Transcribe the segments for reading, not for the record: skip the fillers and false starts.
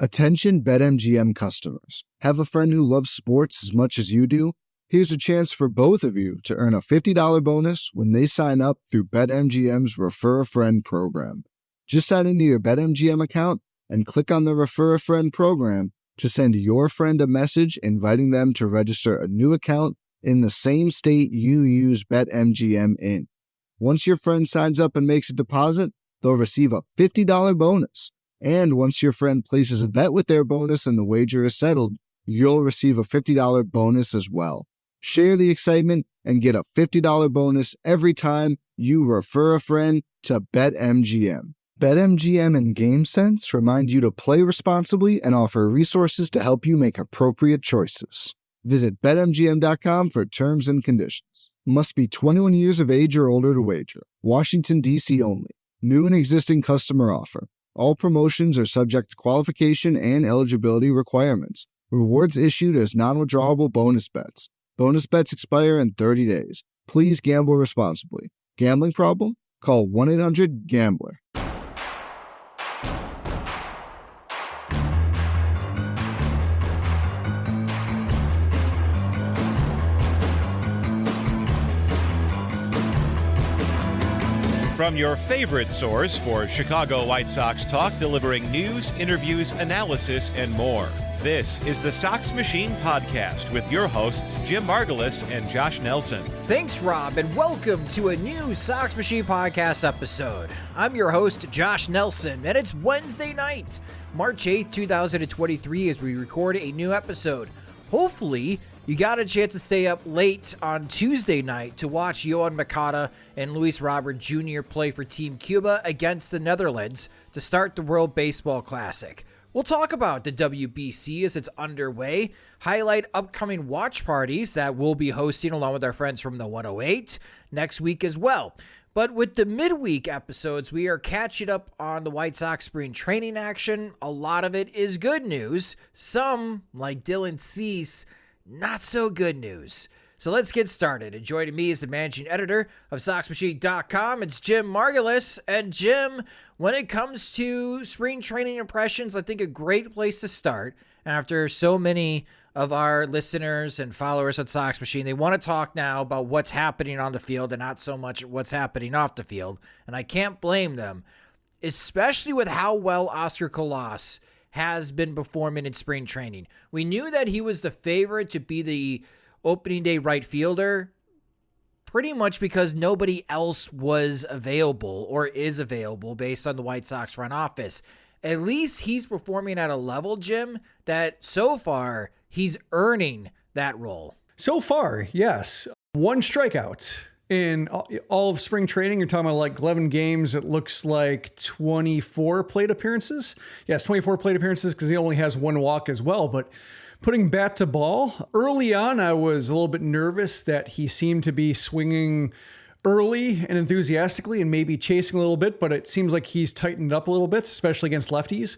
Attention BetMGM customers. Have a friend who loves sports as much as you do? Here's a chance for both of you to earn a $50 bonus when they sign up through BetMGM's Refer a Friend program. Just sign into your BetMGM account and click on the Refer a Friend program to send your friend a message inviting them to register a new account in the same state you use BetMGM in. Once your friend signs up and makes a deposit, they'll receive a $50 bonus. And once your friend places a bet with their bonus and the wager is settled, you'll receive a $50 bonus as well. Share the excitement and get a $50 bonus every time you refer a friend to BetMGM. BetMGM and GameSense remind you to play responsibly and offer resources to help you make appropriate choices. Visit BetMGM.com for terms and conditions. Must be 21 years of age or older to wager. Washington, D.C. only. New and existing customer offer. All promotions are subject to qualification and eligibility requirements. Rewards issued as non-withdrawable bonus bets. Bonus bets expire in 30 days. Please gamble responsibly. Gambling problem? Call 1-800-GAMBLER. From your favorite source for Chicago White Sox talk, delivering news, interviews, analysis, and more. This is the Sox Machine podcast with your hosts, Jim Margulis and Josh Nelson. Thanks, Rob, and welcome to a new Sox Machine podcast episode. I'm your host, Josh Nelson, and it's Wednesday night, March 8th, 2023, as we record a new episode. Hopefully, you got a chance to stay up late on Tuesday night to watch Yoan Moncada and Luis Robert Jr. play for Team Cuba against the Netherlands to start the World Baseball Classic. We'll talk about the WBC as it's underway, highlight upcoming watch parties that we'll be hosting along with our friends from the 108 next week as well. But with the midweek episodes, we are catching up on the White Sox spring training action. A lot of it is good news. Some, like Dylan Cease, not so good news. So let's get started. And joining me is the managing editor of SoxMachine.com. It's Jim Margulis. And Jim, when it comes to spring training impressions, I think a great place to start, after so many of our listeners and followers at Sox Machine, they want to talk now about what's happening on the field and not so much what's happening off the field. And I can't blame them, especially with how well Oscar Colas has been performing in spring training. We knew that he was the favorite to be the opening day right fielder pretty much because nobody else was available or is available based on the White Sox front office. At least he's performing at a level, Jim, that so far he's earning that role. So far, yes. One strikeout in all of spring training. You're talking about like 11 games. It looks like 24 plate appearances. Yes, 24 plate appearances because he only has one walk as well. But putting bat to ball, early on, I was a little bit nervous that he seemed to be swinging early and enthusiastically and maybe chasing a little bit, but it seems like he's tightened up a little bit, especially against lefties.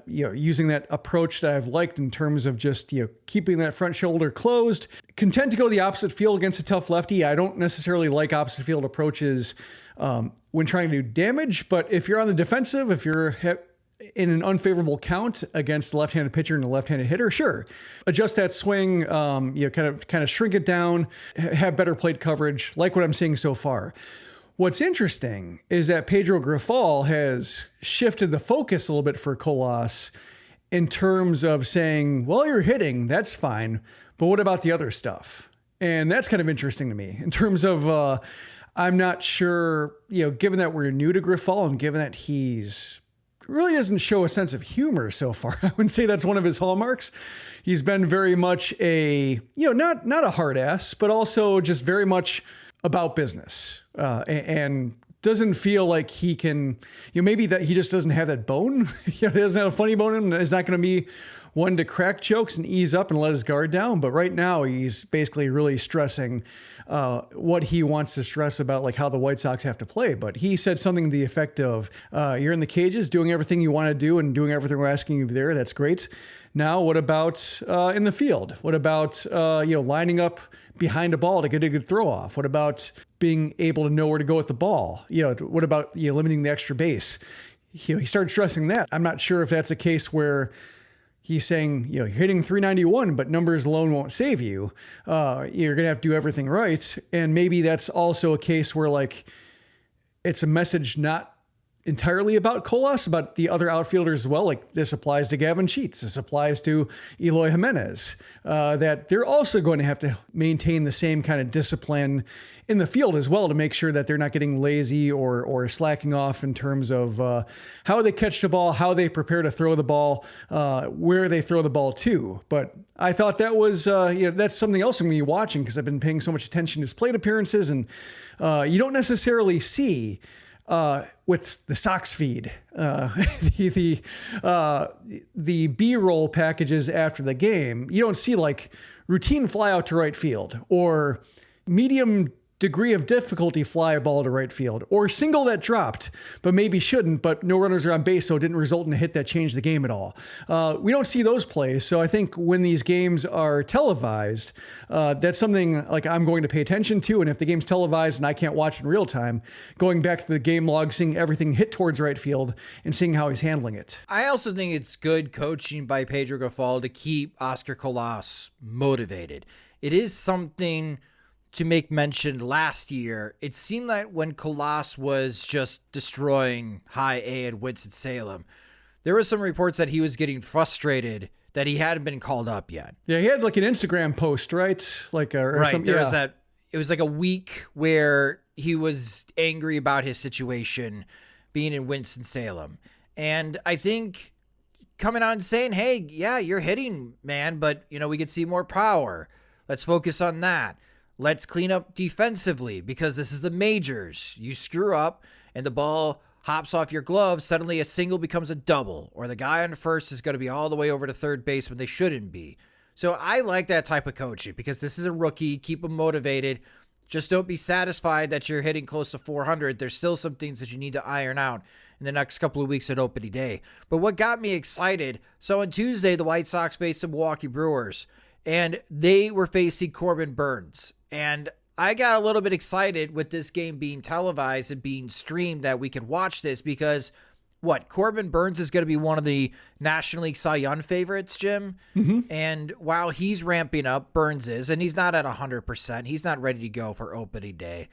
Using that approach that I've liked in terms of just, keeping that front shoulder closed. Content to go the opposite field against a tough lefty. I don't necessarily like opposite field approaches when trying to do damage, but if you're on the defensive, if you're in an unfavorable count against a left-handed pitcher and a left-handed hitter, sure. Adjust that swing, kind of shrink it down, have better plate coverage, like what I'm seeing so far. What's interesting is that Pedro Grifol has shifted the focus a little bit for Colas in terms of saying, well, you're hitting, that's fine, but what about the other stuff? And that's kind of interesting to me in terms of, I'm not sure, given that we're new to Grifol and given that he's really doesn't show a sense of humor so far. I wouldn't say that's one of his hallmarks. He's been very much a, not a hard ass, but also just very much about business, and doesn't feel like he can, maybe that he just doesn't have that bone. He doesn't have a funny bone in him. He's not going to be one to crack jokes and ease up and let his guard down. But right now he's basically really stressing what he wants to stress about, like how the White Sox have to play. But he said something to the effect of, you're in the cages doing everything you want to do and doing everything we're asking you there. That's great. Now, what about in the field? What about, lining up behind a ball to get a good throw off? What about being able to know where to go with the ball? What about limiting the extra base? he started stressing that. I'm not sure if that's a case where he's saying, you're hitting 391, but numbers alone won't save you. You're going to have to do everything right. And maybe that's also a case where like it's a message not entirely about Colas, about the other outfielders as well. Like this applies to Gavin Sheets. This applies to Eloy Jimenez, that they're also going to have to maintain the same kind of discipline in the field as well to make sure that they're not getting lazy or slacking off in terms of how they catch the ball, how they prepare to throw the ball, where they throw the ball to. But I thought that was, that's something else I'm going to be watching because I've been paying so much attention to his plate appearances, and you don't necessarily see with the Sox feed, the B-roll packages after the game, you don't see like routine fly out to right field or medium degree of difficulty fly a ball to right field or single that dropped, but maybe shouldn't, but no runners are on base. So it didn't result in a hit that changed the game at all. We don't see those plays. So I think when these games are televised, that's something like I'm going to pay attention to. And if the game's televised and I can't watch in real time, going back to the game log, seeing everything hit towards right field and seeing how he's handling it. I also think it's good coaching by Pedro Grifol to keep Oscar Colas motivated. It is something to make mention last year. It seemed like when Colas was just destroying high A at Winston-Salem, there were some reports that he was getting frustrated that he hadn't been called up yet. Yeah, he had like an Instagram post, right? Like right. There was that. It was like a week where he was angry about his situation being in Winston-Salem. And I think coming out and saying, hey, yeah, you're hitting, man, but we could see more power. Let's focus on that. Let's clean up defensively because this is the majors. You screw up and the ball hops off your glove, suddenly a single becomes a double, or the guy on first is going to be all the way over to third base when they shouldn't be. So I like that type of coaching because this is a rookie. Keep him motivated. Just don't be satisfied that you're hitting close to 400. There's still some things that you need to iron out in the next couple of weeks at opening day. But what got me excited, so on Tuesday, the White Sox faced the Milwaukee Brewers, and they were facing Corbin Burnes. And I got a little bit excited with this game being televised and being streamed that we could watch this because Corbin Burnes is going to be one of the National League Cy Young favorites, Jim. Mm-hmm. And while he's ramping up, Burnes is, and he's not at 100%. He's not ready to go for opening day.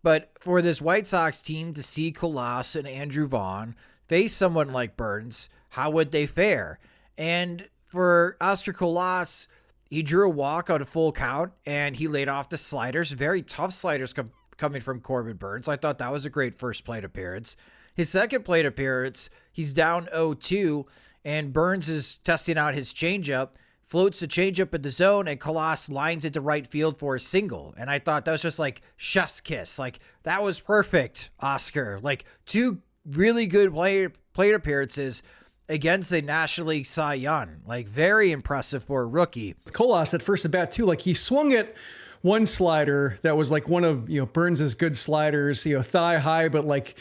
But for this White Sox team to see Colas and Andrew Vaughn face someone like Burnes, how would they fare? And for Oscar Colas, he drew a walk out of full count, and he laid off the sliders. Very tough sliders coming from Corbin Burnes. I thought that was a great first plate appearance. His second plate appearance, he's down 0-2, and Burnes is testing out his changeup, floats the changeup in the zone, and Colas lines it to right field for a single. And I thought that was just like chef's kiss. Like, that was perfect, Oscar. Like, two really good plate appearances against a National League Cy Young. Like, very impressive for a rookie. Colas at first at bat too, like he swung at one slider that was like one of Burnes's good sliders, thigh high, but like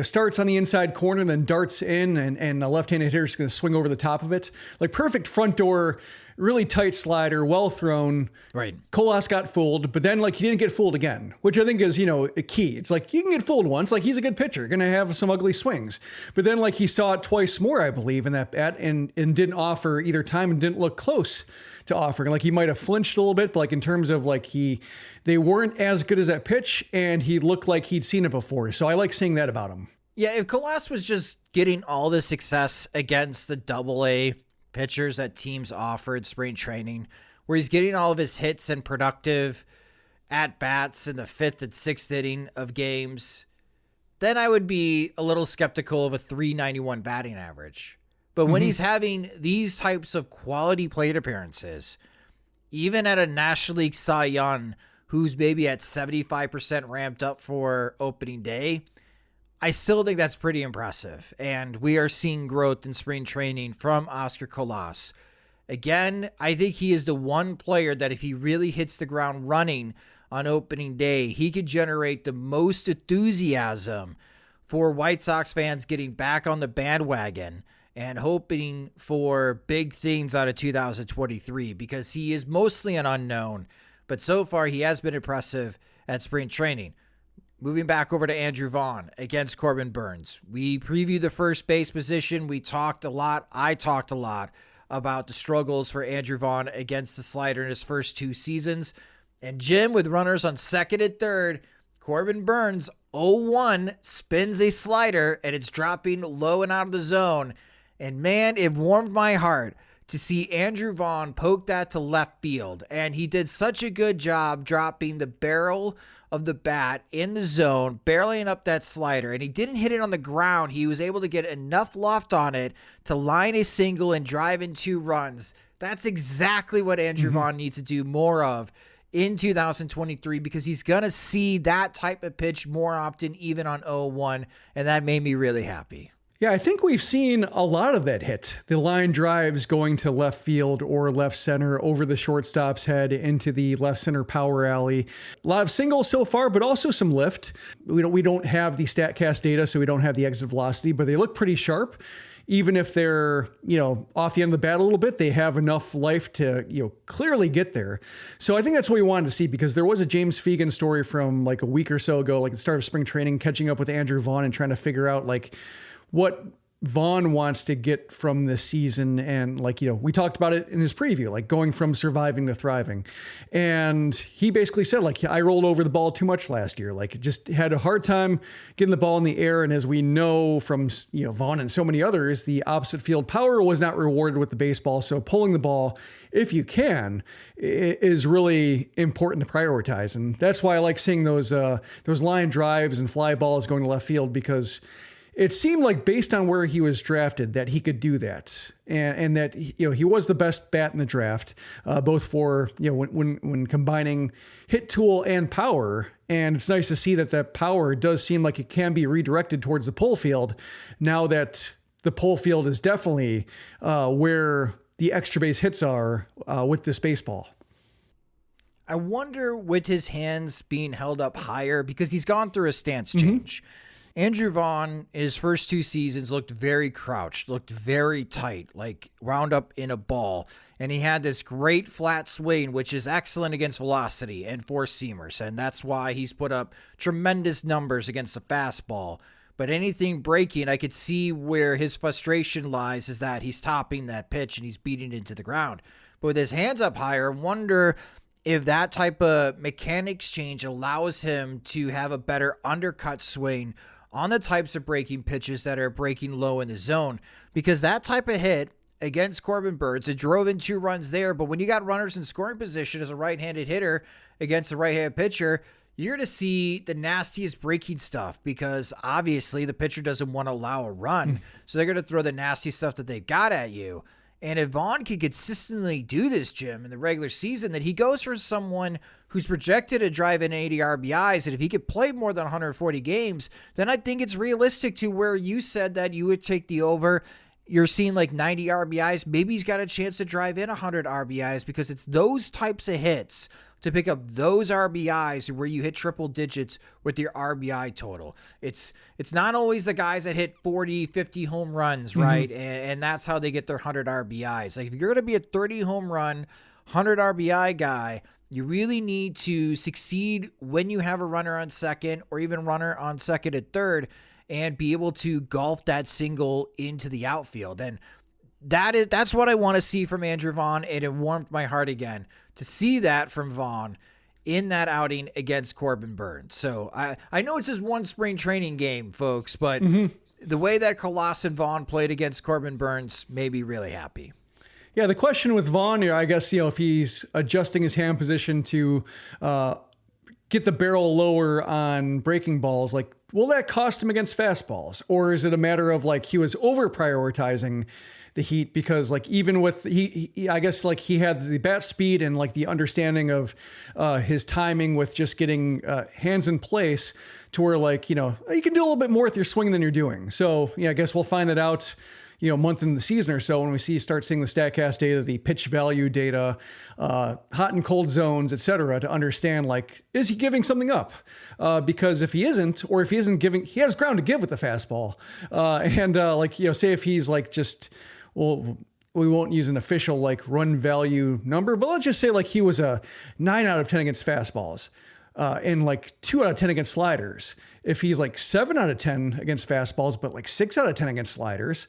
starts on the inside corner, then darts in, and a left-handed hitter is going to swing over the top of it. Like perfect front door, really tight slider, well thrown. Right. Colas got fooled, but then like he didn't get fooled again, which I think is, a key. It's like you can get fooled once, like he's a good pitcher, going to have some ugly swings. But then like he saw it twice more, I believe, in that bat and didn't offer either time and didn't look close to offering. Like he might have flinched a little bit, but like in terms of like they weren't as good as that pitch, and he looked like he'd seen it before. So I like seeing that about him. Yeah, if Colas was just getting all the success against the Double-A pitchers that teams offered spring training, where he's getting all of his hits and productive at-bats in the 5th and 6th inning of games, then I would be a little skeptical of a .391 batting average. But when he's having these types of quality plate appearances, even at a National League Cy Young who's maybe at 75% ramped up for opening day, I still think that's pretty impressive. And we are seeing growth in spring training from Oscar Colas. Again, I think he is the one player that if he really hits the ground running on opening day, he could generate the most enthusiasm for White Sox fans getting back on the bandwagon and hoping for big things out of 2023, because he is mostly an unknown. But so far, he has been impressive at spring training. moving back over to Andrew Vaughn against Corbin Burnes. We previewed the first base position. We talked a lot. I talked a lot about the struggles for Andrew Vaughn against the slider in his first 2 seasons. And Jim, with runners on second and third, Corbin Burnes 0-1 spins a slider and it's dropping low and out of the zone. And man, it warmed my heart to see Andrew Vaughn poke that to left field. And he did such a good job dropping the barrel of the bat in the zone, barreling up that slider. And he didn't hit it on the ground. He was able to get enough loft on it to line a single and drive in 2 runs. That's exactly what Andrew Vaughn needs to do more of in 2023, because he's going to see that type of pitch more often, even on 0-1. And that made me really happy. Yeah, I think we've seen a lot of that hit. The line drives going to left field or left center over the shortstop's head into the left center power alley. A lot of singles so far, but also some lift. We don't have the StatCast data, so we don't have the exit velocity, but they look pretty sharp. Even if they're, off the end of the bat a little bit, they have enough life to, clearly get there. So I think that's what we wanted to see, because there was a James Fegan story from like a week or so ago, like the start of spring training, catching up with Andrew Vaughn and trying to figure out like what Vaughn wants to get from this season. And we talked about it in his preview, like going from surviving to thriving. And he basically said, I rolled over the ball too much last year, just had a hard time getting the ball in the air. And as we know from, Vaughn and so many others, the opposite field power was not rewarded with the baseball. So pulling the ball, if you can, is really important to prioritize. And that's why I like seeing those line drives and fly balls going to left field, because it seemed like, based on where he was drafted, that he could do that, and that he was the best bat in the draft, both for when combining hit tool and power. And it's nice to see that power does seem like it can be redirected towards the pull field, now that the pull field is definitely where the extra base hits are with this baseball. I wonder, with his hands being held up higher, because he's gone through a stance change. Andrew Vaughn, his first 2 seasons, looked very crouched, looked very tight, like wound up in a ball. And he had this great flat swing, which is excellent against velocity and 4-seamers. And that's why he's put up tremendous numbers against the fastball. But anything breaking, I could see where his frustration lies, is that he's topping that pitch and he's beating it into the ground. But with his hands up higher, I wonder if that type of mechanics change allows him to have a better undercut swing on the types of breaking pitches that are breaking low in the zone. Because that type of hit against Corbin Burnes, it drove in 2 runs there, but when you got runners in scoring position as a right-handed hitter against a right-handed pitcher, you're going to see the nastiest breaking stuff, because obviously the pitcher doesn't want to allow a run. So they're going to throw the nasty stuff that they got at you. And if Vaughn can consistently do this, Jim, in the regular season, that he goes for someone who's projected to drive in 80 RBIs, and if he could play more than 140 games, then I think it's realistic to where you said that you would take the over. You're seeing 90 RBIs. Maybe he's got a chance to drive in 100 RBIs, because it's those types of hits to pick up those RBIs where you hit triple digits with your RBI total. It's not always the guys that hit 40, 50 home runs, right? And that's how they get their 100 RBIs. If you're going to be a 30 home run, 100 RBI guy, you really need to succeed when you have a runner on second, or even runner on second and third, and be able to golf that single into the outfield. And that's what I want to see from Andrew Vaughn, and it warmed my heart again to see that from Vaughn in that outing against Corbin Burnes. So I know it's just one spring training game, folks, but the way that Colossus and Vaughn played against Corbin Burnes made me really happy. Yeah, the question with Vaughn, I guess, if he's adjusting his hand position to get the barrel lower on breaking balls, will that cost him against fastballs? Or is it a matter of he was over prioritizing the heat, because even with I guess he had the bat speed and the understanding of his timing with just getting hands in place to where you can do a little bit more with your swing than you're doing. So I guess we'll find that out month in the season or so when we start seeing the StatCast data, the pitch value data, hot and cold zones, et cetera, to understand is he giving something up? Because if he isn't, or if he isn't giving, he has ground to give with the fastball. Say if he's well, we won't use an official run value number, but let's just say he was a 9 out of 10 against fastballs. and like 2 out of 10 against sliders. If he's like 7 out of 10 against fastballs, but like 6 out of 10 against sliders,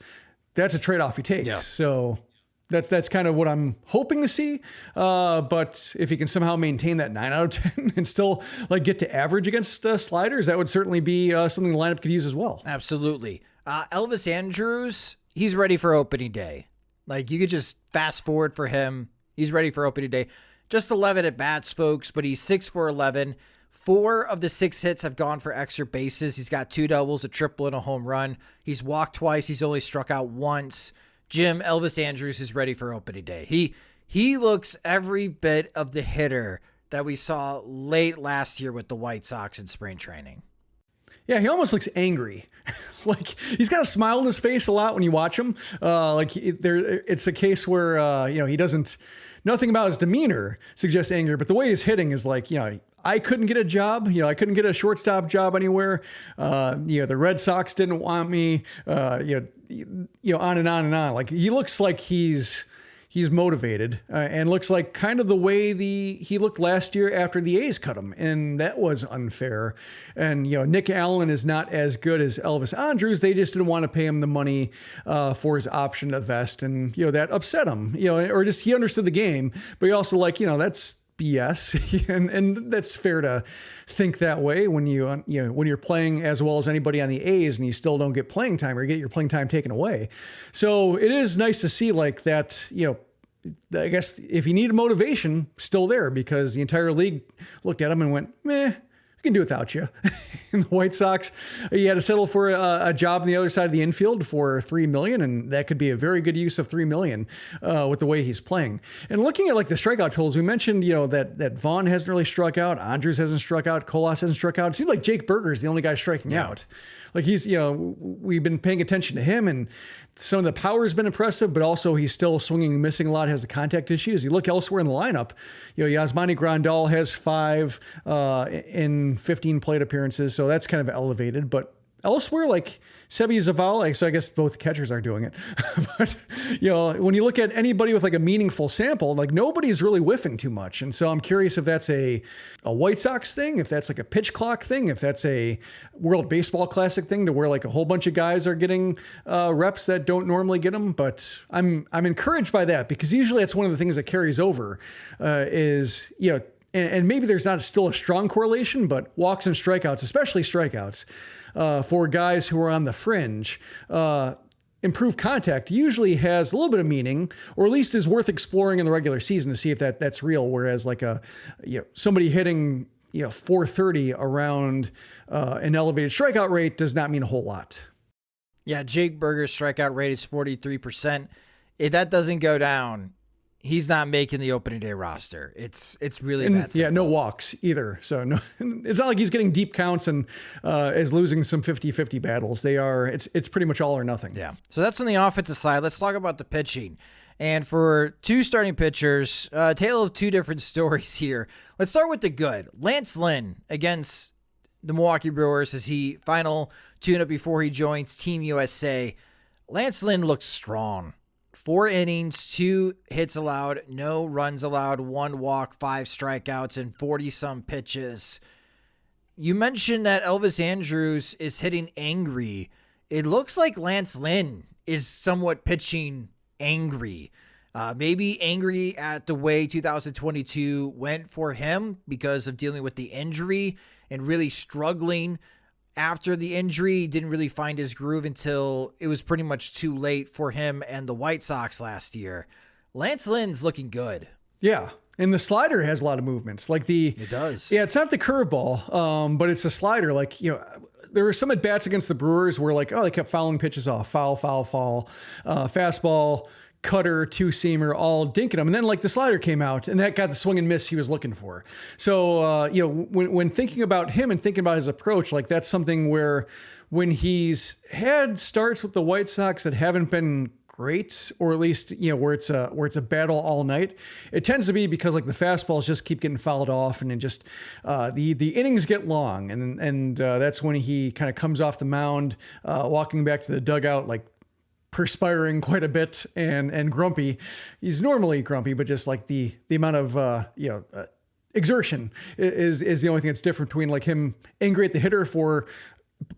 that's a trade-off he takes. Yeah. So that's kind of what I'm hoping to see. But if he can somehow maintain that 9 out of 10 and still like get to average against sliders, that would certainly be something the lineup could use as well. Absolutely. Elvis Andrus, he's ready for opening day. Like, you could just fast forward for him. He's ready for opening day. Just 11 at bats, folks, but he's 6 for 11. 4 of the 6 hits have gone for extra bases. He's got 2 doubles, a triple, and a home run. He's walked twice. He's only struck out once. Jim, Elvis Andrus is ready for opening day. He looks every bit of the hitter that we saw late last year with the White Sox in spring training. Yeah, he almost looks angry. Like, he's got a smile on his face a lot when you watch him. It's a case where, he doesn't, nothing about his demeanor suggests anger, but the way he's hitting is like, I couldn't get a job. I couldn't get a shortstop job anywhere. The Red Sox didn't want me, on and on and on. Like, he looks like he's motivated and looks like kind of the way he looked last year after the A's cut him. And that was unfair. And, Nick Allen is not as good as Elvis Andrus. They just didn't want to pay him the money for his option to vest. And, that upset him, or just he understood the game, but he also that's BS. and that's fair to think that way when when you're playing as well as anybody on the A's and you still don't get playing time or you get your playing time taken away. So it is nice to see like that, I guess if you need motivation, still there, because the entire league looked at him and went, meh, we can do without you. And the White Sox, you had to settle for a job on the other side of the infield for $3 million, and that could be a very good use of $3 million with the way he's playing. And looking at like the strikeout totals, we mentioned that Vaughn hasn't really struck out, Andrus hasn't struck out, Colas hasn't struck out. It seems like Jake Berger is the only guy striking out. Like he's, we've been paying attention to him, and some of the power has been impressive, but also he's still swinging and missing a lot, has the contact issues. You look elsewhere in the lineup, Yasmani Grandal has 5 in 15 plate appearances, so that's kind of elevated. But elsewhere, like Sebi Zavala, so I guess both catchers are doing it. But, when you look at anybody with like a meaningful sample, like nobody's really whiffing too much. And so I'm curious if that's a White Sox thing, if that's like a pitch clock thing, if that's a World Baseball Classic thing to where like a whole bunch of guys are getting reps that don't normally get them. But I'm encouraged by that, because usually that's one of the things that carries over is, and maybe there's not still a strong correlation, but walks and strikeouts, especially strikeouts, for guys who are on the fringe, improved contact usually has a little bit of meaning, or at least is worth exploring in the regular season to see if that's real. Whereas like somebody hitting 430 around an elevated strikeout rate does not mean a whole lot. Yeah, Jake Berger's strikeout rate is 43%. If that doesn't go down, he's not making the opening day roster. It's really that simple. Yeah, no walks either. So no, it's not like he's getting deep counts and is losing some 50-50 battles. It's pretty much all or nothing. Yeah. So that's on the offensive side. Let's talk about the pitching. And for 2 starting pitchers, a tale of 2 different stories here. Let's start with the good. Lance Lynn against the Milwaukee Brewers as he final tune-up before he joins Team USA. Lance Lynn looks strong. 4 innings, 2 hits allowed, no runs allowed, 1 walk, 5 strikeouts, and 40-some pitches. You mentioned that Elvis Andrus is hitting angry. It looks like Lance Lynn is somewhat pitching angry. Maybe angry at the way 2022 went for him because of dealing with the injury and really struggling after the injury. Didn't really find his groove until it was pretty much too late for him and the White Sox last year. Lance Lynn's looking good. Yeah. And the slider has a lot of movements. It does. Yeah, it's not the curveball, but it's a slider. Like, there were some at bats against the Brewers where they kept fouling pitches off. Foul, fastball, cutter, 2-seamer, all dinking him. And then like the slider came out and that got the swing and miss he was looking for. So, when thinking about him and thinking about his approach, like that's something where when he's had starts with the White Sox that haven't been great, or at least, where it's a battle all night, it tends to be because like the fastballs just keep getting fouled off and it just, the innings get long. And that's when he kind of comes off the mound, walking back to the dugout, like perspiring quite a bit and grumpy. He's normally grumpy, but just like the amount of, exertion is the only thing that's different between like him angry at the hitter for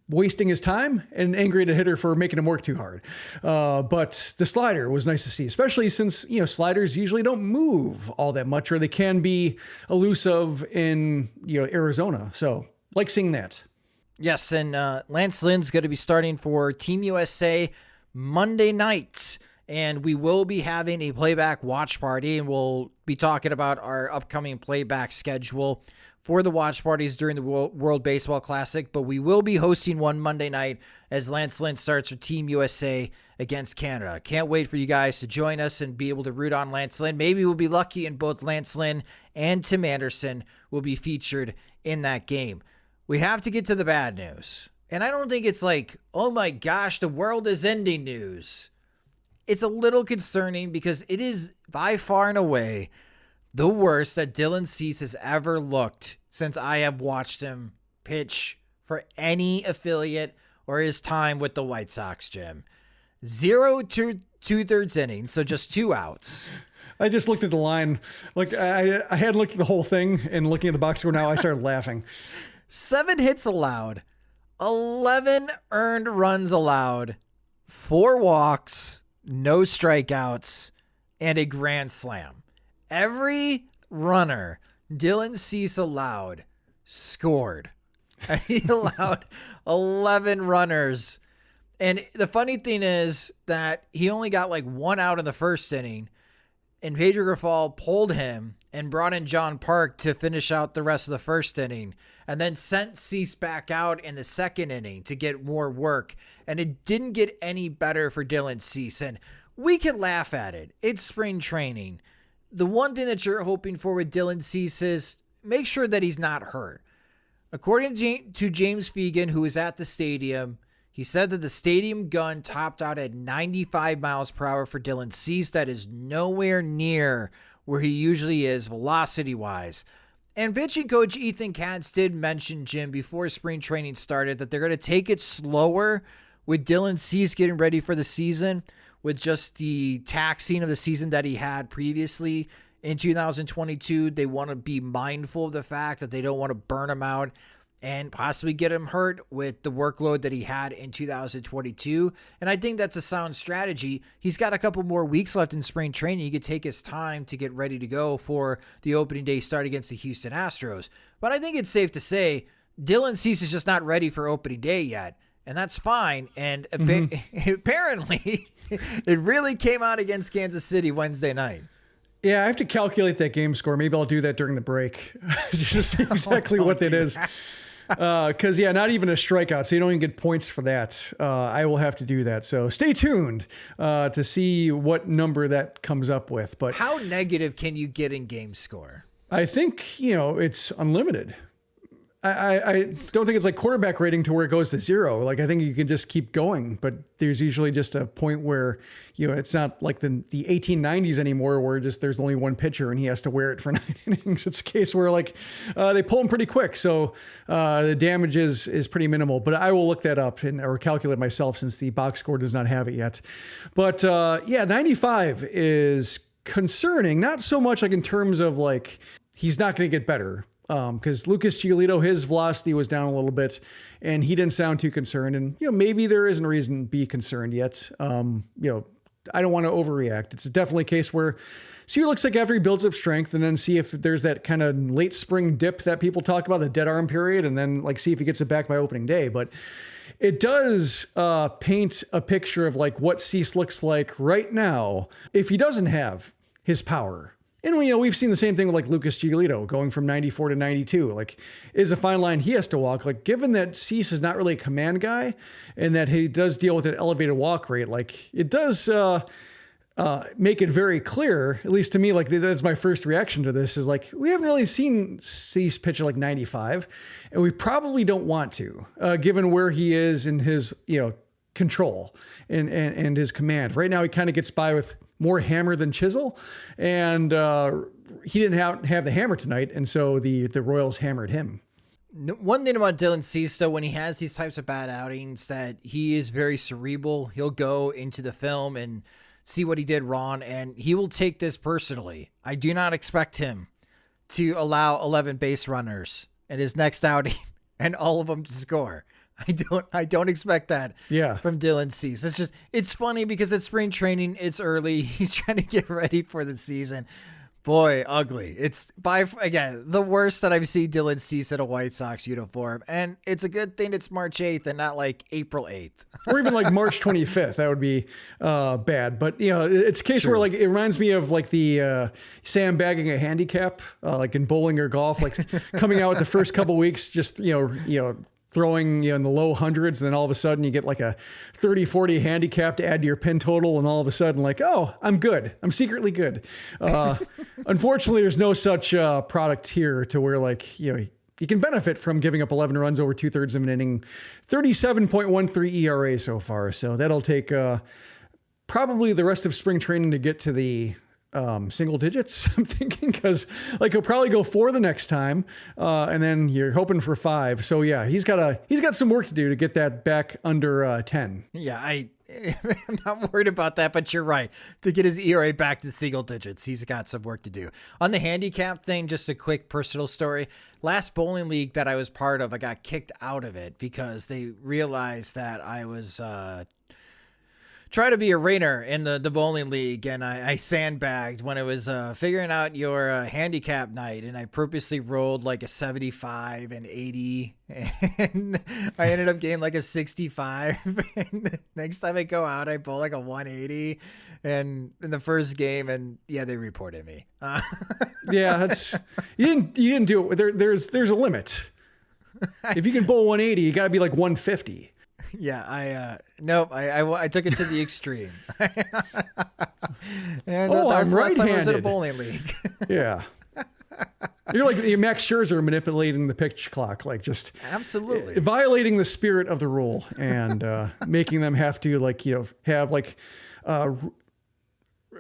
wasting his time and angry at a hitter for making him work too hard. But the slider was nice to see, especially since, sliders usually don't move all that much, or they can be elusive in, Arizona. So like seeing that. Yes. And Lance Lynn's going to be starting for Team USA Monday night. And we will be having a playback watch party, and we'll be talking about our upcoming playback schedule for the watch parties during the World Baseball Classic. But we will be hosting one Monday night as Lance Lynn starts for Team USA against Canada. Can't wait for you guys to join us and be able to root on Lance Lynn. Maybe we'll be lucky and both Lance Lynn and Tim Anderson will be featured in that game. We have to get to the bad news. And I don't think it's like, oh my gosh, the world is ending news. It's a little concerning because it is by far and away the worst that Dylan Cease has ever looked since I have watched him pitch for any affiliate or his time with the White Sox, Jim. 0 to 2/3 innings, so just 2 outs. I just looked at the line. Like I had looked at the whole thing, and looking at the box score now, I started laughing. 7 hits allowed, 11 earned runs allowed, 4 walks, no strikeouts, and a grand slam. Every runner Dylan Cease allowed scored. He allowed 11 runners. And the funny thing is that he only got like 1 out in the first inning, and Pedro Grifol pulled him and brought in John Park to finish out the rest of the first inning, and then sent Cease back out in the second inning to get more work. And it didn't get any better for Dylan Cease. And we can laugh at it. It's spring training. The one thing that you're hoping for with Dylan Cease is make sure that he's not hurt. According to James Fegan, who was at the stadium, he said that the stadium gun topped out at 95 miles per hour for Dylan Cease. That is nowhere near where he usually is velocity-wise. And pitching coach Ethan Katz did mention, Jim, before spring training started, that they're going to take it slower with Dylan Cease getting ready for the season, with just the taxing of the season that he had previously in 2022. They want to be mindful of the fact that they don't want to burn him out and possibly get him hurt with the workload that he had in 2022. And I think that's a sound strategy. He's got a couple more weeks left in spring training. He could take his time to get ready to go for the opening day start against the Houston Astros. But I think it's safe to say Dylan Cease is just not ready for opening day yet. And that's fine. And apparently it really came out against Kansas City Wednesday night. Yeah, I have to calculate that game score. Maybe I'll do that during the break. Just see exactly what it is. Because, not even a strikeout, so you don't even get points for that. I will have to do that. So stay tuned to see what number that comes up with. But how negative can you get in game score? I think, it's unlimited. I don't think it's like quarterback rating to where it goes to 0. Like, I think you can just keep going, but there's usually just a point where, it's not like the 1890s anymore where there's only one pitcher and he has to wear it for 9 innings. It's a case where they pull him pretty quick. So the damage is pretty minimal, but I will look that up or calculate myself since the box score does not have it yet. But 95 is concerning, not so much like in terms of like, he's not going to get better. Because Lucas Giolito, his velocity was down a little bit and he didn't sound too concerned. And, maybe there isn't a reason to be concerned yet. I don't want to overreact. It's definitely a case where see what it looks like after he builds up strength and then see if there's that kind of late spring dip that people talk about, the dead arm period, and then see if he gets it back by opening day. But it does paint a picture of what Cease looks like right now if he doesn't have his power. And we've seen the same thing with Lucas Giolito going from 94 to 92. Is a fine line he has to walk. Given that Cease is not really a command guy, and that he does deal with an elevated walk rate, it does make it very clear, at least to me. That's my first reaction to this is we haven't really seen Cease pitch at 95, and we probably don't want to, given where he is in his control and his command. Right now, he kind of gets by with more hammer than chisel, and he didn't have the hammer tonight, and so the Royals hammered him. One thing about Dylan Cease, though, when he has these types of bad outings, that he is very cerebral. He'll go into the film and see what he did wrong, and he will take this personally. I do not expect him to allow 11 base runners in his next outing and all of them to score. I don't expect that from Dylan Cease. It's funny because it's spring training. It's early. He's trying to get ready for the season. Boy, ugly. It's again, the worst that I've seen Dylan Cease in a White Sox uniform. And it's a good thing it's March 8th and not like April 8th. Or even like March 25th. That would be bad. But, it's a case where like it reminds me of like the sandbagging a handicap, like in bowling or golf, like coming out with the first couple weeks, just, throwing in the low hundreds, and then all of a sudden you get like a 30-40 handicap to add to your pin total, and all of a sudden like, oh, I'm good. I'm secretly good. Unfortunately, there's no such product here to where like, you can benefit from giving up 11 runs over 2/3 of an inning, 37.13 ERA so far. So that'll take probably the rest of spring training to get to the single digits, I'm thinking, because like he'll probably go 4 the next time, and then you're hoping for 5. So yeah, he's got some work to do to get that back under 10. Yeah, I'm not worried about that, but you're right. To get his ERA back to single digits, he's got some work to do. On the handicap thing, just a quick personal story. Last bowling league that I was part of, I got kicked out of it because they realized that I was try to be a rainer in the bowling league, and I sandbagged when it was figuring out your handicap night, and I purposely rolled like a 75 and 80, and I ended up getting like a 65. And next time I go out, I bowl like a 180, and in the first game, and yeah, they reported me. Yeah, that's you didn't do it. There's a limit. If you can bowl 180, you got to be like 150. Yeah, I took it to the extreme. And that was I'm last time I was in a right-handed. bowling league. Yeah. You're like Max Scherzer manipulating the pitch clock, like just Absolutely violating the spirit of the rule and making them have to have like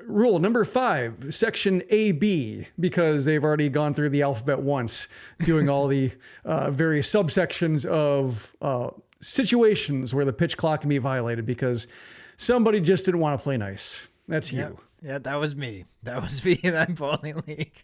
rule number 5, section AB, because they've already gone through the alphabet once, doing all the various subsections of situations where the pitch clock can be violated because somebody just didn't want to play nice. That's you. Yeah, that was me. That was me in that bowling league.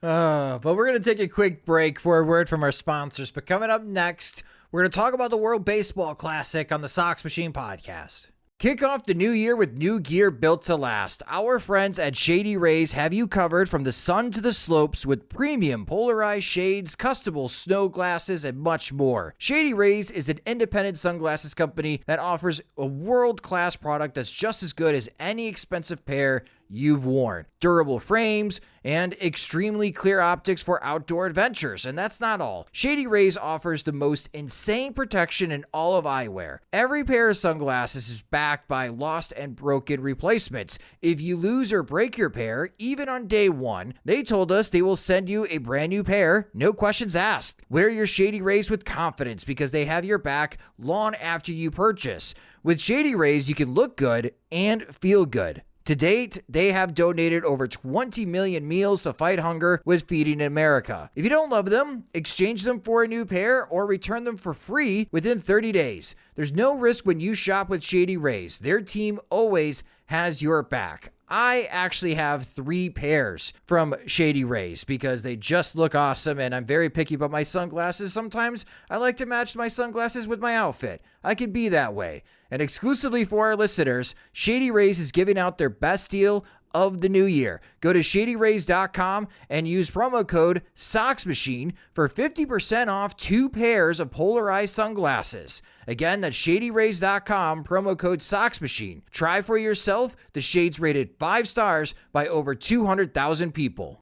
But we're going to take a quick break for a word from our sponsors. But coming up next, we're going to talk about the World Baseball Classic on the Sox Machine podcast. Kick off the new year with new gear built to last. Our friends at Shady Rays have you covered from the sun to the slopes with premium polarized shades, customable snow glasses, and much more. Shady Rays is an independent sunglasses company that offers a world-class product that's just as good as any expensive pair you've worn. Durable frames and extremely clear optics for outdoor adventures. And that's not all. Shady Rays offers the most insane protection in all of eyewear. Every pair of sunglasses is backed by lost and broken replacements. If you lose or break your pair, even on day 1, they told us they will send you a brand new pair, no questions asked. Wear your Shady Rays with confidence because they have your back long after you purchase. With Shady Rays, you can look good and feel good. To date, they have donated over 20 million meals to fight hunger with Feeding America. If you don't love them, exchange them for a new pair or return them for free within 30 days. There's no risk when you shop with Shady Rays. Their team always has your back. I actually have 3 pairs from Shady Rays because they just look awesome, and I'm very picky about my sunglasses. Sometimes I like to match my sunglasses with my outfit. I can be that way. And exclusively for our listeners, Shady Rays is giving out their best deal of the new year. Go to shadyrays.com and use promo code SOXMACHINE for 50% off 2 pairs of polarized sunglasses. Again, that's shadyrays.com, promo code SOXMACHINE. Try for yourself the shades rated 5 stars by over 200,000 people.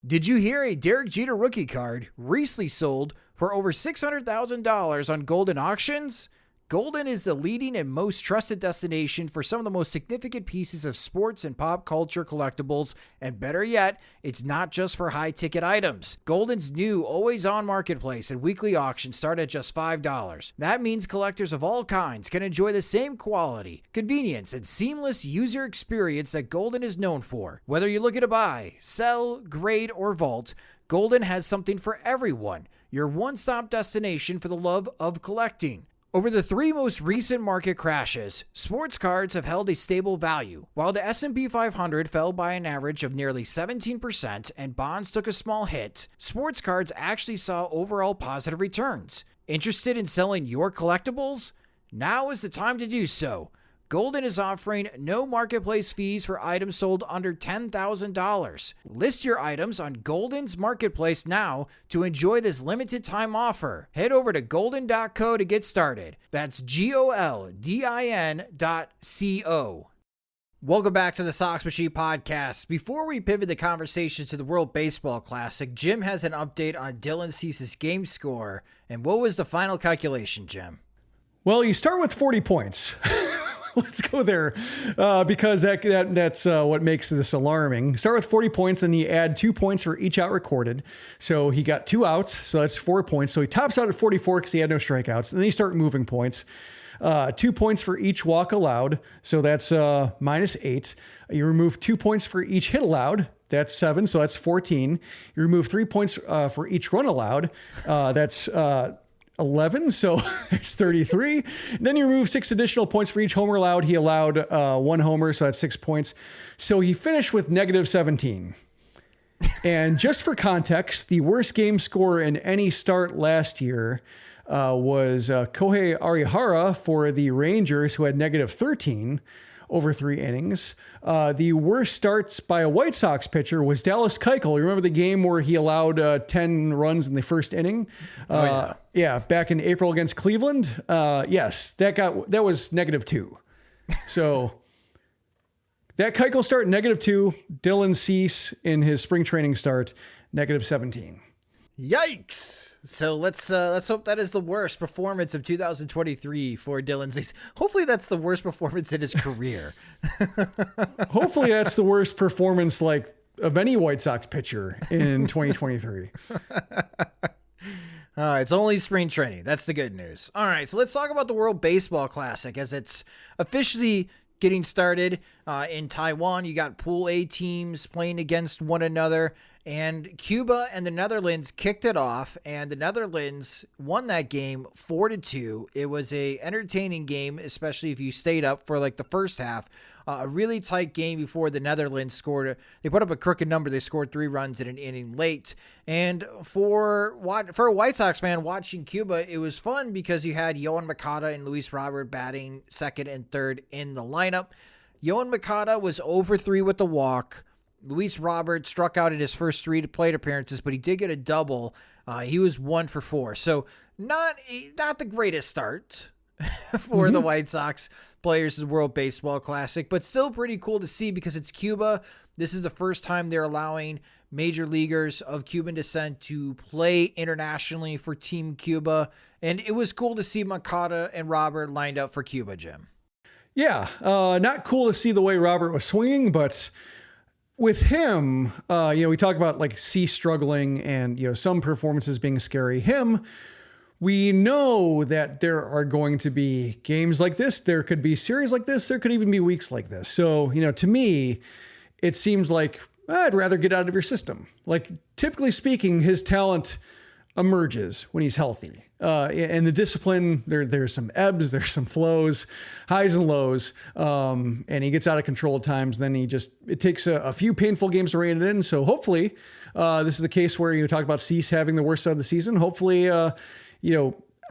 Did you hear a Derek Jeter rookie card recently sold for over $600,000 on Golden Auctions? Golden is the leading and most trusted destination for some of the most significant pieces of sports and pop culture collectibles, and better yet, it's not just for high-ticket items. Golden's new always-on marketplace and weekly auctions start at just $5. That means collectors of all kinds can enjoy the same quality, convenience, and seamless user experience that Golden is known for. Whether you're looking to buy, sell, grade, or vault, Golden has something for everyone. Your one-stop destination for the love of collecting. Over the 3 most recent market crashes, sports cards have held a stable value. While the S&P 500 fell by an average of nearly 17% and bonds took a small hit, sports cards actually saw overall positive returns. Interested in selling your collectibles? Now is the time to do so. Golden is offering no marketplace fees for items sold under $10,000. List your items on Golden's marketplace now to enjoy this limited time offer. Head over to golden.co to get started. That's GOLDIN.co. Welcome back to the Sox Machine podcast. Before we pivot the conversation to the World Baseball Classic, Jim has an update on Dylan Cease's game score. And what was the final calculation, Jim? Well, you start with 40 points. Let's go there because that's what makes this alarming. Start with 40 points and you add 2 points for each out recorded. So he got 2 outs, so that's 4 points. So he tops out at 44 because he had no strikeouts. And then you start moving points. 2 points for each walk allowed, so that's -8. You remove 2 points for each hit allowed. That's 7, so that's 14. You remove 3 points for each run allowed. That's 11, so it's 33. Then you remove 6 additional points for each homer allowed. He allowed 1 homer, so that's 6 points. So he finished with -17. And just for context, the worst game score in any start last year was Kohei Arihara for the Rangers, who had -13 over 3 innings. The worst starts by a White Sox pitcher was Dallas Keuchel. You remember the game where he allowed 10 runs in the first inning? Yeah, back in April against Cleveland. Yes, that was -2. So that Keuchel start -2. Dylan Cease in his spring training start -17. Yikes! So let's hope that is the worst performance of 2023 for Dylan Cease. Hopefully that's the worst performance in his career. Hopefully that's the worst performance of any White Sox pitcher in 2023. It's only spring training. That's the good news. All right, so let's talk about the World Baseball Classic as it's officially getting started in Taiwan. You got Pool A teams playing against one another, and Cuba and the Netherlands kicked it off, and the Netherlands won that game 4-2. It was a entertaining game, especially if you stayed up for the first half. A really tight game before the Netherlands scored. They put up a crooked number. They scored 3 runs in an inning late. And for a White Sox fan watching Cuba, it was fun because you had Yoan Moncada and Luis Robert batting second and third in the lineup. Yoan Moncada was 0-3 with the walk. Luis Robert struck out in his first 3 plate appearances, but he did get a double. He was 1-for-4. So not the greatest start for the White Sox players in the World Baseball Classic, but still pretty cool to see because it's Cuba. This is the first time they're allowing major leaguers of Cuban descent to play internationally for Team Cuba. And it was cool to see Moncada and Robert lined up for Cuba, Jim. Yeah, not cool to see the way Robert was swinging, but with him, we talk about C struggling and, some performances being scary. We know that there are going to be games like this. There could be series like this. There could even be weeks like this. So, to me, it seems like I'd rather get out of your system. Typically speaking, his talent emerges when he's healthy. And the discipline, there's some ebbs, there's some flows, highs and lows. And he gets out of control at times. Then it takes a few painful games to rein it in. So hopefully this is the case where you talk about Cease having the worst start of the season. Hopefully,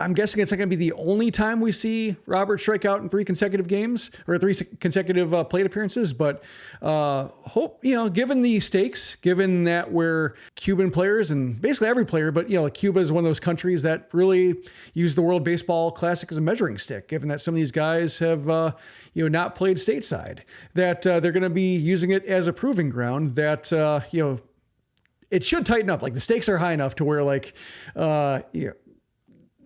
I'm guessing it's not going to be the only time we see Robert strike out in 3 consecutive games or 3 consecutive plate appearances. But given the stakes, given that we're Cuban players and basically every player, but Cuba is one of those countries that really use the World Baseball Classic as a measuring stick. Given that some of these guys have not played stateside, that they're going to be using it as a proving ground. That it should tighten up. The stakes are high enough to where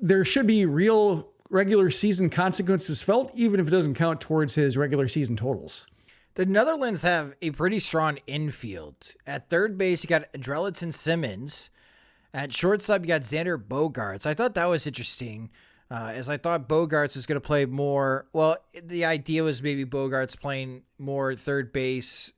there should be real regular season consequences felt, even if it doesn't count towards his regular season totals. The Netherlands have a pretty strong infield. At third base, you got Drelliton Simmons. At shortstop, you got Xander Bogaerts. I thought that was interesting. as I thought Bogaerts was going to play more. Well, the idea was maybe Bogaerts playing more third base.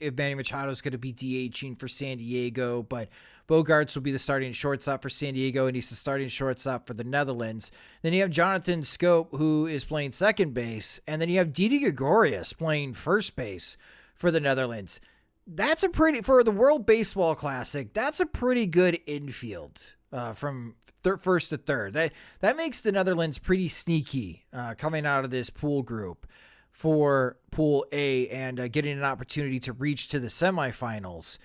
If Manny Machado is going to be DHing for San Diego, but Bogaerts will be the starting shortstop for San Diego, and he's the starting shortstop for the Netherlands. Then you have Jonathan Scope, who is playing second base, and then you have Didi Gregorius playing first base for the Netherlands. That's a pretty, for the World Baseball Classic, that's a pretty good infield from first to third. That makes the Netherlands pretty sneaky coming out of this pool group for Pool A and getting an opportunity to reach to the semifinals.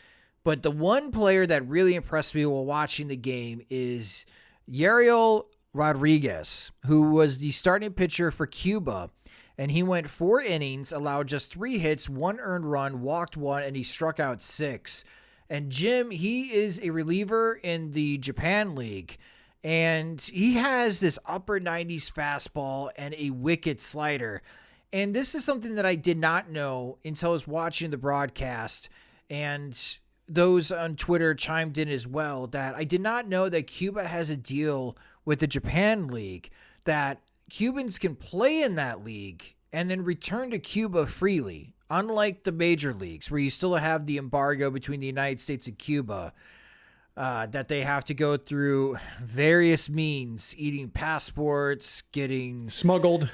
But the one player that really impressed me while watching the game is Yariel Rodriguez, who was the starting pitcher for Cuba. And he went 4 innings, allowed just 3 hits, 1 earned run, walked 1, and he struck out 6. And Jim, he is a reliever in the Japan League. And he has this upper 90s fastball and a wicked slider. And this is something that I did not know until I was watching the broadcast. And those on Twitter chimed in as well, that I did not know that Cuba has a deal with the Japan League, that Cubans can play in that league and then return to Cuba freely, unlike the major leagues where you still have the embargo between the United States and Cuba, that they have to go through various means, eating passports, getting Smuggled.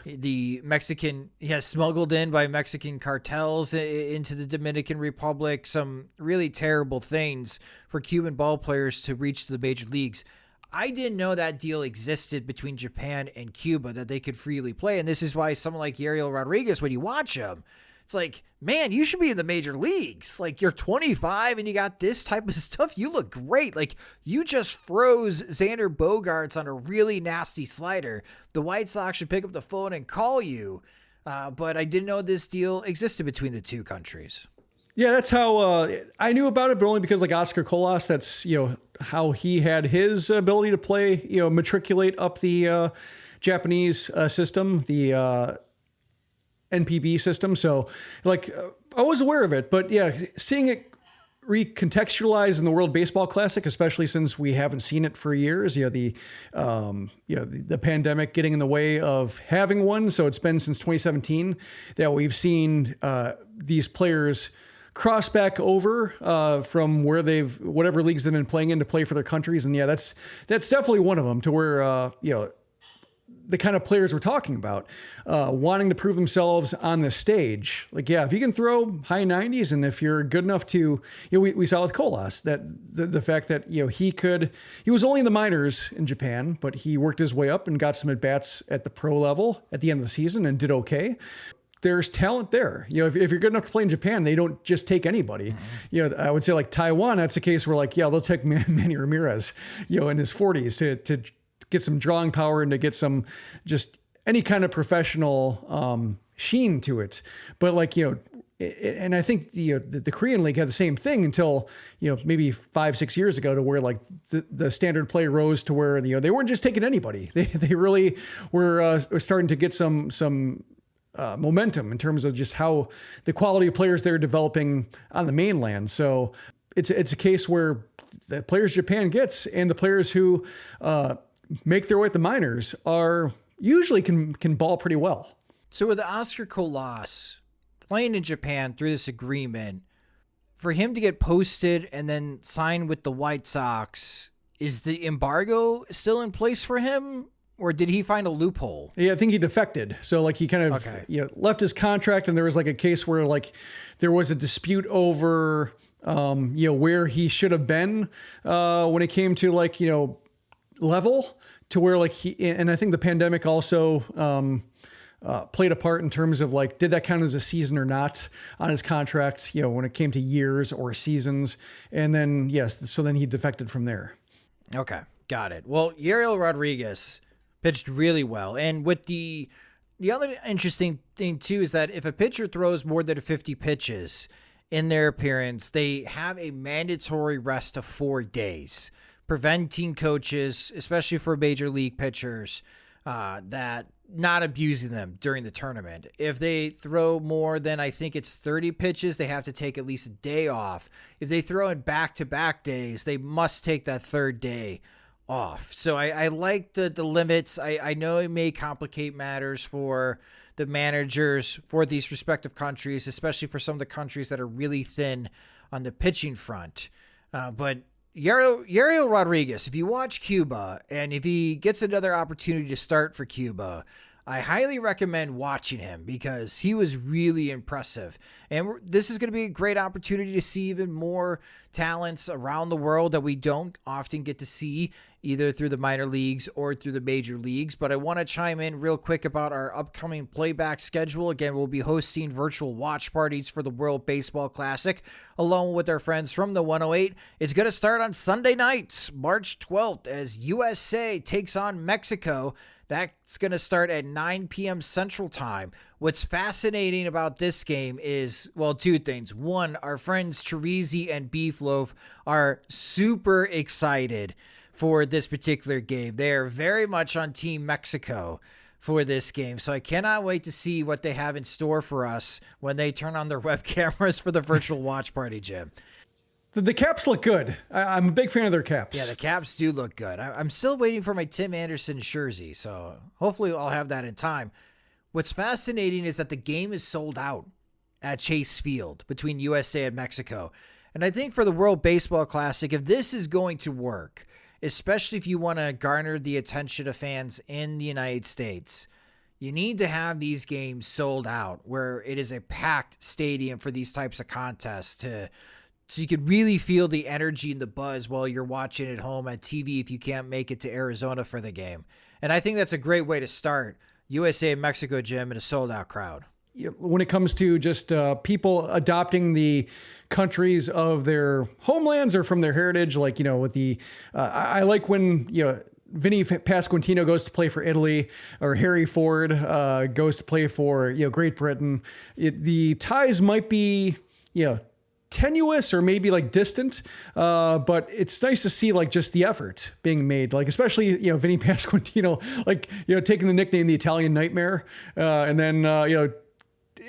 Smuggled in by Mexican cartels into the Dominican Republic, some really terrible things for Cuban ball players to reach the major leagues. I didn't know that deal existed between Japan and Cuba, that they could freely play. And this is why someone like Yariel Rodriguez, when you watch him, it's like, man, you should be in the major leagues. Like, you're 25 and you got this type of stuff. You look great. Like, you just froze Xander Bogaerts on a really nasty slider. The White Sox should pick up the phone and call you. But I didn't know this deal existed between the two countries. Yeah, that's how I knew about it, but only because like Oscar Colas, that's, how he had his ability to play, matriculate up the Japanese system, the NPB system. So I was aware of it, but yeah, seeing it recontextualized in the World Baseball Classic, especially since we haven't seen it for years, the pandemic getting in the way of having one. So it's been since 2017 that we've seen these players cross back over from where whatever leagues they've been playing in to play for their countries. And yeah, that's definitely one of them, to where, the kind of players we're talking about, wanting to prove themselves on the stage. Like, yeah, if you can throw high 90s, and if you're good enough to, we saw with Colas that the fact that, he was only in the minors in Japan, but he worked his way up and got some at-bats at the pro level at the end of the season and did okay. There's talent there. If you're good enough to play in Japan, they don't just take anybody. I would say like Taiwan, that's a case where they'll take Manny Ramirez, in his 40s to get some drawing power and to get some just any kind of professional sheen to it. But and I think the Korean League had the same thing until, maybe 5-6 years ago, to where the standard play rose to where, they weren't just taking anybody. They really were starting to get some momentum in terms of just how the quality of players they're developing on the mainland. So it's a case where the players Japan gets and the players who make their way at the minors are usually can ball pretty well. So with Oscar Colas playing in Japan through this agreement, for him to get posted and then sign with the White Sox, is the embargo still in place for him? Or did he find a loophole? Yeah, I think he defected. So he kind of left his contract, and there was a case where there was a dispute over where he should have been when it came to level, to where and I think the pandemic also played a part in terms of did that count as a season or not on his contract, when it came to years or seasons. And then, so then he defected from there. Okay, got it. Well, Yariel Rodriguez pitched really well. And with the other interesting thing too is that if a pitcher throws more than 50 pitches in their appearance, they have a mandatory rest of 4 days, preventing coaches, especially for major league pitchers, that not abusing them during the tournament. If they throw more than, I think it's 30 pitches, they have to take at least a day off. If they throw in back-to-back days, they must take that third day off. So I like the limits. I know it may complicate matters for the managers for these respective countries, especially for some of the countries that are really thin on the pitching front. But Yariel Rodriguez, if you watch Cuba and if he gets another opportunity to start for Cuba, I highly recommend watching him because he was really impressive. And this is going to be a great opportunity to see even more talents around the world that we don't often get to see either through the minor leagues or through the major leagues. But I want to chime in real quick about our upcoming playback schedule. Again, we'll be hosting virtual watch parties for the World Baseball Classic along with our friends from the 108. It's going to start on Sunday night, March 12th, as USA takes on Mexico. That's going to start at 9 p.m. Central Time. What's fascinating about this game is, well, two things. One, our friends Chirizi and Beefloaf are super excited for this particular game. They are very much on Team Mexico for this game. So I cannot wait to see what they have in store for us when they turn on their web cameras for the virtual watch party, Jim. The caps look good. I'm a big fan of their caps. Yeah, the caps do look good. I'm still waiting for my Tim Anderson jersey, so hopefully I'll have that in time. What's fascinating is that the game is sold out at Chase Field between USA and Mexico. And I think for the World Baseball Classic, if this is going to work, especially if you want to garner the attention of fans in the United States, you need to have these games sold out where it is a packed stadium for these types of contests so you can really feel the energy and the buzz while you're watching at home at TV if you can't make it to Arizona for the game. And I think that's a great way to start USA and Mexico, Jim, in a sold-out crowd. When it comes to just people adopting the countries of their homelands or from their heritage, like, with the, I like when, Vinny Pasquantino goes to play for Italy or Harry Ford goes to play for, Great Britain. The ties might be, tenuous or maybe like distant, but it's nice to see like just the effort being made, like especially Vinny Pasquantino, like taking the nickname the Italian Nightmare, and then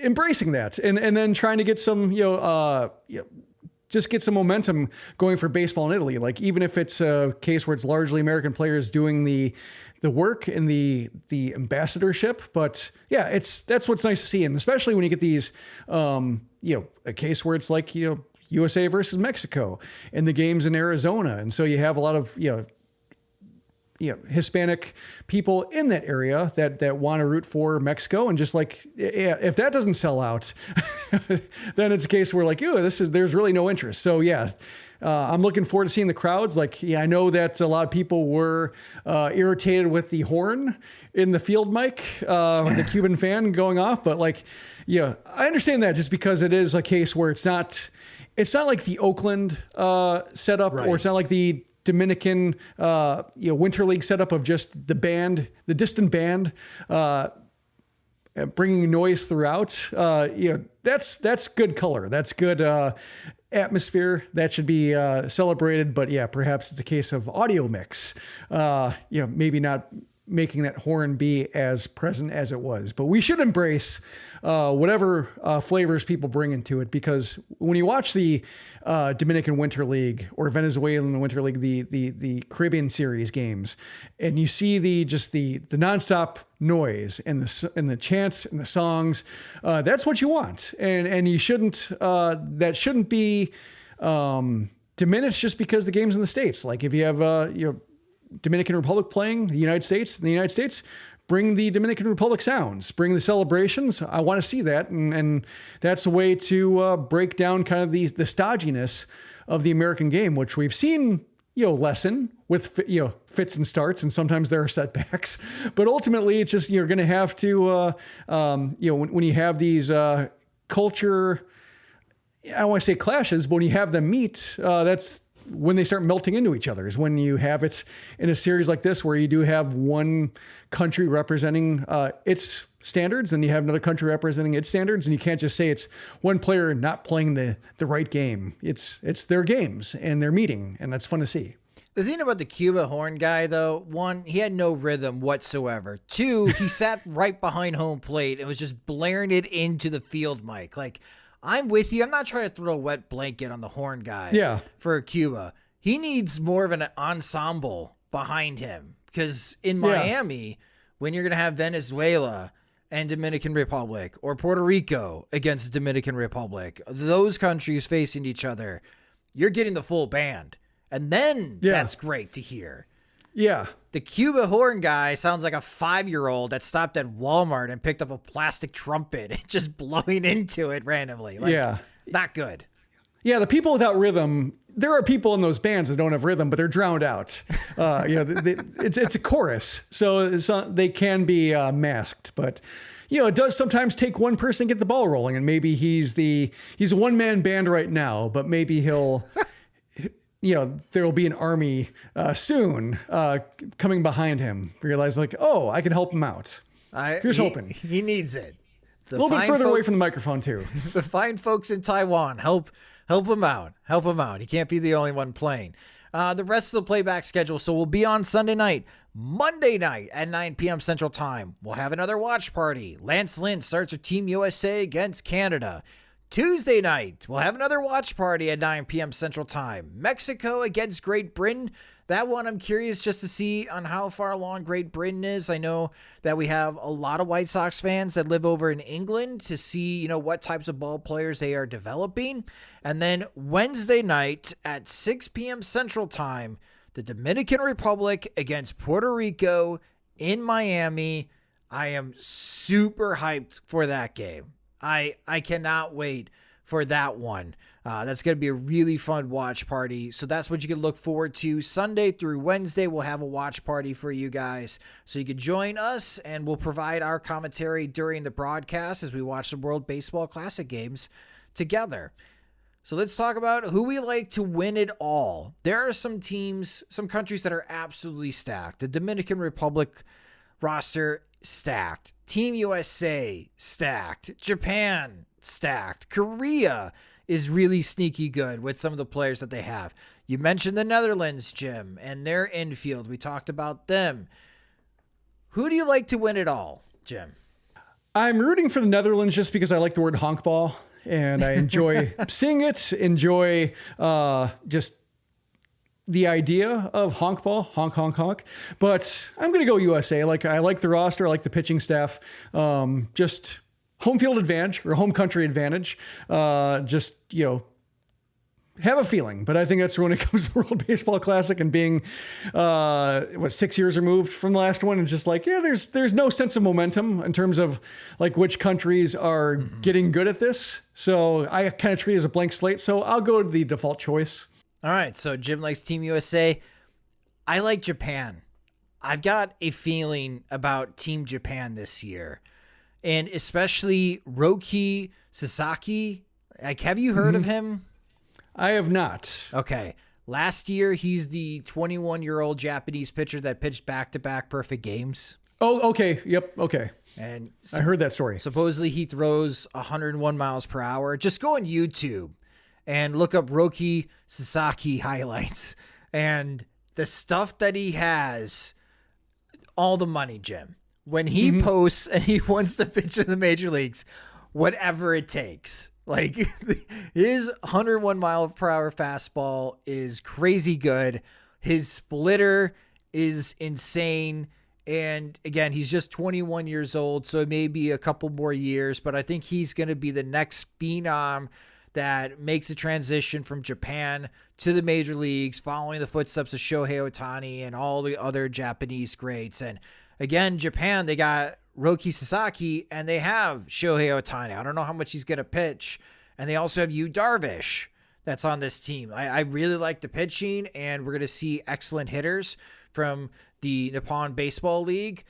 embracing that and then trying to get some just get some momentum going for baseball in Italy. Like even if it's a case where it's largely American players doing the work and the ambassadorship, but yeah, that's what's nice to see. And especially when you get these, a case where it's like, USA versus Mexico and the games in Arizona. And so you have a lot of, Hispanic people in that area that want to root for Mexico. And just like, if that doesn't sell out, then it's a case where like, there's really no interest. So yeah, I'm looking forward to seeing the crowds. Like, I know that a lot of people were irritated with the horn in the field mic, the Cuban fan going off, but like, I understand that just because it is a case where it's not like the Oakland setup, right, or it's not like the Dominican, Winter League setup of just the distant band, bringing noise throughout. That's good color. That's good atmosphere that should be celebrated. But yeah, perhaps it's a case of audio mix. Maybe not making that horn be as present as it was, but we should embrace whatever flavors people bring into it, because when you watch the Dominican Winter League or Venezuelan Winter League, the Caribbean Series games, and you see the nonstop noise and the chants and the songs, that's what you want, and you shouldn't that shouldn't be diminished just because the game's in the States. Like if you have Dominican Republic playing the United States, bring the Dominican Republic sounds, bring the celebrations. I want to see that. And that's a way to break down kind of the stodginess of the American game, which we've seen, lessen with, fits and starts. And sometimes there are setbacks, but ultimately it's just, you're going to have to, when you have these culture, I don't want to say clashes, but when you have them meet, that's when they start melting into each other, is when you have it in a series like this, where you do have one country representing its standards and you have another country representing its standards. And you can't just say it's one player not playing the right game. It's their games and they're meeting, and that's fun to see. The thing about the Cuba horn guy, though, one, he had no rhythm whatsoever. Two, he sat right behind home plate and was just blaring it into the field mic. Like, I'm with you. I'm not trying to throw a wet blanket on the horn guy for Cuba. He needs more of an ensemble behind him. Because in Miami, when you're going to have Venezuela and Dominican Republic or Puerto Rico against Dominican Republic, those countries facing each other, you're getting the full band. And then that's great to hear. Yeah. The Cuba horn guy sounds like a 5-year-old that stopped at Walmart and picked up a plastic trumpet and just blowing into it randomly. Not good. Yeah, the people without rhythm, there are people in those bands that don't have rhythm, but they're drowned out. It's a chorus, so they can be masked. But, it does sometimes take one person to get the ball rolling, and maybe he's a one-man band right now, but maybe he'll... there will be an army soon coming behind him. Realize I can help him out. Here's hoping. He needs it. A little bit further away from the microphone too. The fine folks in Taiwan, help him out. Help him out. He can't be the only one playing. The rest of the playback schedule. So we'll be on Sunday night. Monday night at 9 p.m. Central Time. We'll have another watch party. Lance Lynn starts with Team USA against Canada. Tuesday night, we'll have another watch party at 9 p.m. Central Time. Mexico against Great Britain. That one I'm curious just to see on how far along Great Britain is. I know that we have a lot of White Sox fans that live over in England to see, what types of ball players they are developing. And then Wednesday night at 6 p.m. Central Time, the Dominican Republic against Puerto Rico in Miami. I am super hyped for that game. I cannot wait for that one. That's going to be a really fun watch party. So that's what you can look forward to. Sunday through Wednesday, we'll have a watch party for you guys. So you can join us, and we'll provide our commentary during the broadcast as we watch the World Baseball Classic games together. So let's talk about who we like to win it all. There are some teams, some countries that are absolutely stacked. The Dominican Republic roster, stacked. Team USA, stacked. Japan, stacked. Korea is really sneaky good with some of the players that they have. You mentioned the Netherlands, Jim, and their infield. We talked about them. Who do you like to win it all, Jim? I'm rooting for the Netherlands just because I like the word honkball, and I enjoy seeing it, enjoy just the idea of honkball, honk, honk, honk. But I'm going to go USA. I like the roster. I like the pitching staff. Just home field advantage or home country advantage. Have a feeling. But I think that's when it comes to the World Baseball Classic and being, 6 years removed from the last one. And just there's no sense of momentum in terms of which countries are getting good at this. So I kind of treat it as a blank slate. So I'll go to the default choice. All right, so Jim likes Team USA. I like Japan. I've got a feeling about Team Japan this year, and especially Roki Sasaki. Have you heard of him? I have not. Okay. Last year, he's the 21-year-old Japanese pitcher that pitched back-to-back perfect games. Oh, okay. Yep. Okay. And I heard that story. Supposedly, he throws 101 miles per hour. Just go on YouTube and look up Roki Sasaki highlights. And the stuff that he has, all the money, Jim. When he posts and he wants to pitch in the major leagues, whatever it takes. His 101 mile per hour fastball is crazy good. His splitter is insane. And again, he's just 21 years old, so it may be a couple more years, but I think he's going to be the next phenom that makes a transition from Japan to the major leagues, following the footsteps of Shohei Ohtani and all the other Japanese greats. And again, Japan, they got Roki Sasaki and they have Shohei Ohtani. I don't know how much he's going to pitch. And they also have Yu Darvish that's on this team. I really like the pitching, and we're going to see excellent hitters from the Nippon Baseball League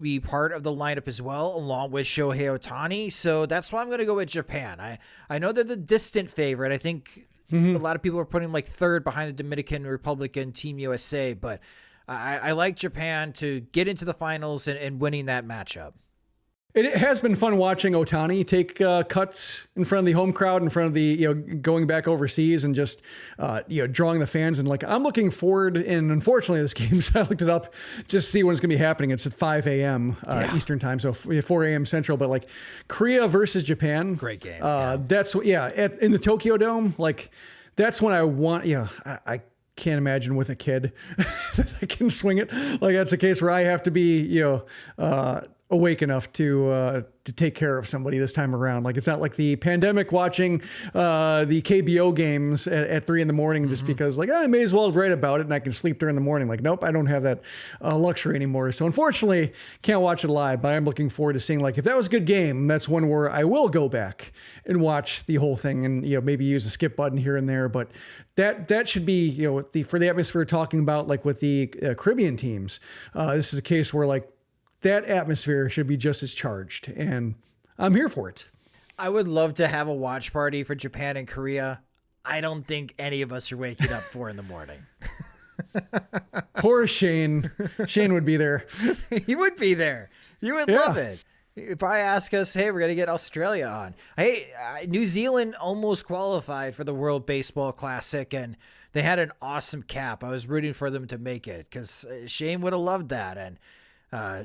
be part of the lineup as well, along with Shohei Ohtani. So that's why I'm going to go with Japan. I know they're the distant favorite. I think a lot of people are putting third behind the Dominican Republic and Team USA, but I like Japan to get into the finals and winning that matchup. It has been fun watching Ohtani take cuts in front of the home crowd, in front of the, going back overseas and just, drawing the fans. And I'm looking forward, and unfortunately this game, so I looked it up just to see when it's going to be happening. It's at 5 a.m. Eastern time, so 4 a.m. Central, but Korea versus Japan. Great game. That's, in the Tokyo Dome, that's when I want, I can't imagine with a kid that I can swing it. Like that's a case where I have to be, awake enough to take care of somebody this time around. Like it's not like the pandemic watching the KBO games at 3 a.m. just because like I may as well write about it and I can sleep during the morning. Like, nope, I don't have that luxury anymore. So unfortunately can't watch it live, but I'm looking forward to seeing like, if that was a good game, that's one where I will go back and watch the whole thing and, maybe use a skip button here and there. But that should be, for the atmosphere talking about like with the Caribbean teams, this is a case where like, that atmosphere should be just as charged, and I'm here for it. I would love to have a watch party for Japan and Korea. I don't think any of us are waking up 4 a.m. Poor Shane. Shane would be there. He would be there. You would love it. You'd probably ask us, hey, we're going to get Australia on. Hey, New Zealand almost qualified for the World Baseball Classic, and they had an awesome cap. I was rooting for them to make it because Shane would have loved that, and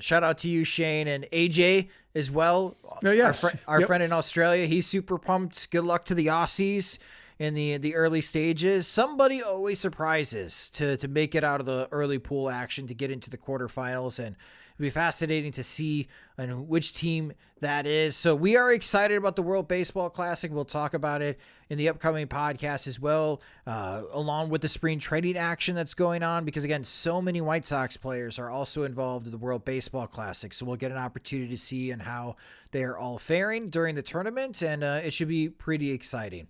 shout out to you, Shane, and AJ as well. Oh, yes. Our friend in Australia. He's super pumped. Good luck to the Aussies in the early stages. Somebody always surprises to make it out of the early pool action to get into the quarterfinals, and it'll be fascinating to see which team that is. So we are excited about the World Baseball Classic. We'll talk about it in the upcoming podcast as well, along with the spring training action that's going on, because again, so many White Sox players are also involved in the World Baseball Classic. So we'll get an opportunity to see and how they are all faring during the tournament, and it should be pretty exciting.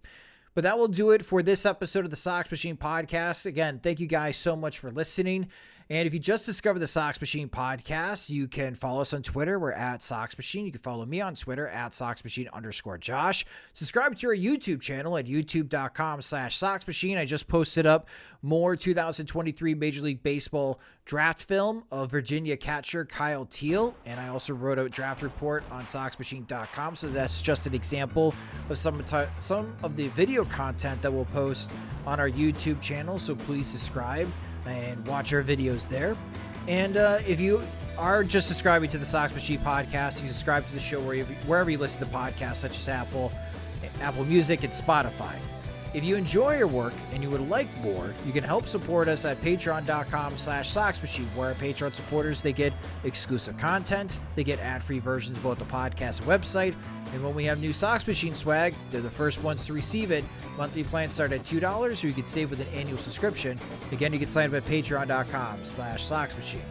But that will do it for this episode of the Sox Machine podcast. Again, thank you guys so much for listening. And if you just discovered the Sox Machine podcast, you can follow us on Twitter. We're at Sox Machine. You can follow me on Twitter at SoxMachine_Josh. Subscribe to our YouTube channel at youtube.com/Sox Machine. I just posted up more 2023 Major League Baseball draft film of Virginia catcher Kyle Teal. And I also wrote a draft report on SoxMachine.com. So that's just an example of some of the video content that we'll post on our YouTube channel. So please subscribe and watch our videos there. And if you are just subscribing to the Sox Machine podcast, you subscribe to the show wherever you listen to podcasts, such as Apple Music, and Spotify. If you enjoy our work and you would like more, you can help support us at patreon.com/Sox Machine, where our Patreon supporters, they get exclusive content, they get ad-free versions of both the podcast and website, and when we have new Sox Machine swag, they're the first ones to receive it. Monthly plans start at $2, or you can save with an annual subscription. Again, you can sign up at patreon.com/Sox Machine.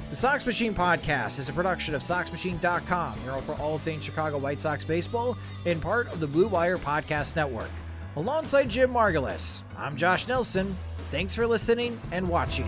The Sox Machine podcast is a production of SoxMachine.com, your home for all things Chicago White Sox baseball, and part of the Blue Wire Podcast Network. Alongside Jim Margulis, I'm Josh Nelson. Thanks for listening and watching.